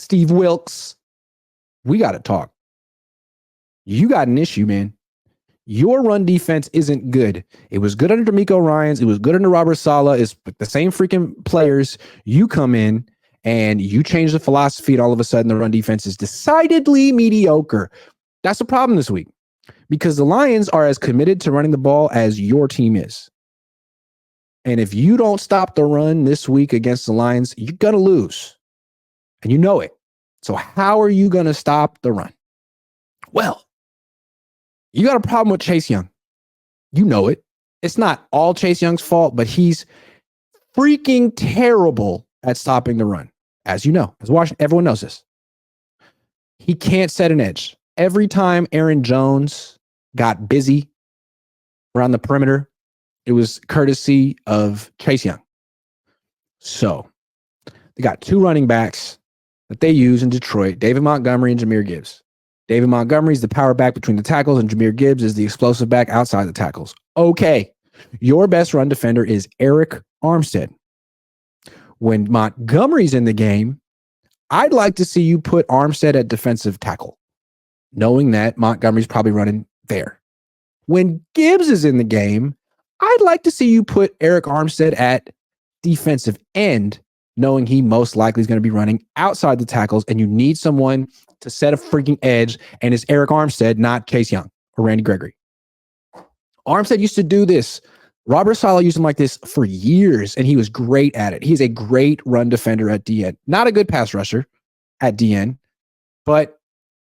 Steve Wilks, we got to talk. You got an issue, man. Your run defense isn't good. It was good under D'Amico Ryans. It was good under Robert Saleh. It's the same freaking players. You come in and you change the philosophy, and all of a sudden the run defense is decidedly mediocre. That's the problem this week because the Lions are as committed to running the ball as your team is. And if you don't stop the run this week against the Lions, you're going to lose. And you know it. So how are you going to stop the run? Well, you got a problem with Chase Young. You know it. It's not all Chase Young's fault, but he's freaking terrible at stopping the run. As you know, as Washington, everyone knows this. He can't set an edge. Every time Aaron Jones got busy around the perimeter, it was courtesy of Chase Young. So they got two running backs that they use in Detroit, David Montgomery and Jahmyr Gibbs. David Montgomery is the power back between the tackles, and Jahmyr Gibbs is the explosive back outside the tackles. Okay, your best run defender is Eric Armstead. When Montgomery's in the game, I'd like to see you put Armstead at defensive tackle, knowing that Montgomery's probably running there. When Gibbs is in the game, I'd like to see you put Eric Armstead at defensive end, knowing he most likely is going to be running outside the tackles, and you need someone to set a freaking edge, and it's Eric Armstead, not Chase Young or Randy Gregory. Armstead used to do this. Robert Saleh used him like this for years, and he was great at it. He's a great run defender at DN. Not a good pass rusher at DN, but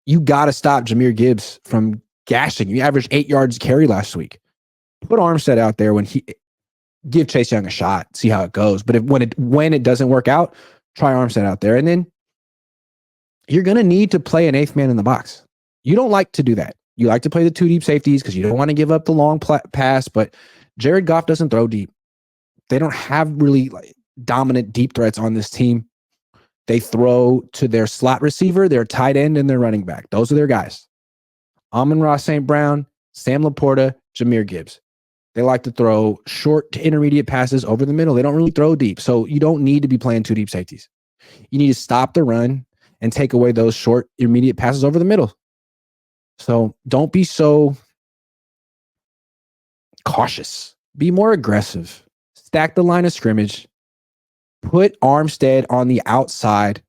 you got to stop Jahmyr Gibbs from gashing. You averaged 8 yards carry last week. Put Armstead out there give Chase Young a shot, see how it goes. But when it doesn't work out, try Armstead out there. And then you're going to need to play an eighth man in the box. You don't like to do that. You like to play the two deep safeties because you don't want to give up the long pass, but Jared Goff doesn't throw deep. They don't have really dominant deep threats on this team. They throw to their slot receiver, their tight end, and their running back. Those are their guys. Amon-Ra St. Brown, Sam Laporta, Jahmyr Gibbs. They like to throw short to intermediate passes over the middle. They don't really throw deep. So you don't need to be playing two deep safeties. You need to stop the run and take away those short intermediate passes over the middle. So don't be so cautious. Be more aggressive. Stack the line of scrimmage. Put Armstead on the outside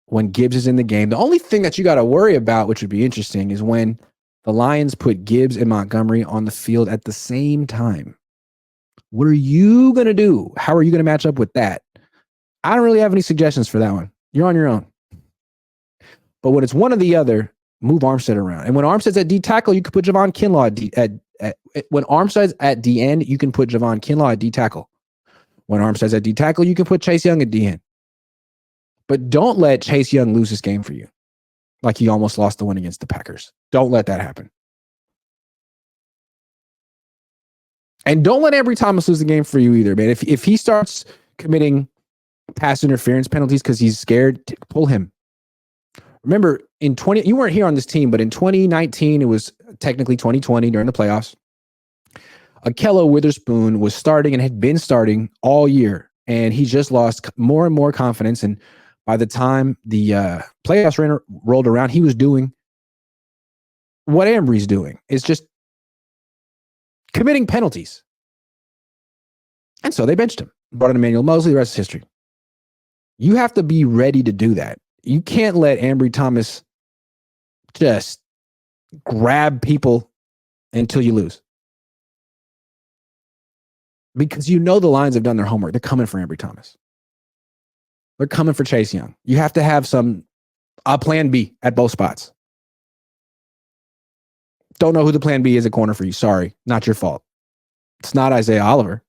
when Gibbs is in the game. The only thing that you got to worry about, which would be interesting, is when the Lions put Gibbs and Montgomery on the field at the same time. What are you going to do? How are you going to match up with that? I don't really have any suggestions for that one. You're on your own. But when it's one or the other, move Armstead around. And when Armstead's at D tackle, you can put Javon Kinlaw when Armstead's at D end, you can put Javon Kinlaw at D tackle. When Armstead's at D tackle, you can put Chase Young at D end. But don't let Chase Young lose this game for you, like he almost lost the win against the Packers. Don't let that happen. And don't let Ambry Thomas lose the game for you either, man. If he starts committing pass interference penalties because he's scared, pull him. Remember, you weren't here on this team, but in 2019, it was technically 2020 during the playoffs. Akello Witherspoon was starting and had been starting all year, and he just lost more and more confidence. And by the time the playoffs rolled around, he was doing what Ambry's doing. It's just committing penalties. And so they benched him. Brought in Emmanuel Mosley. The rest is history. You have to be ready to do that. You can't let Ambry Thomas just grab people until you lose. Because you know the Lions have done their homework. They're coming for Ambry Thomas. They're coming for Chase Young. You have to have a plan B at both spots. Don't know who the plan B is at corner for you. Sorry, not your fault. It's not Isaiah Oliver.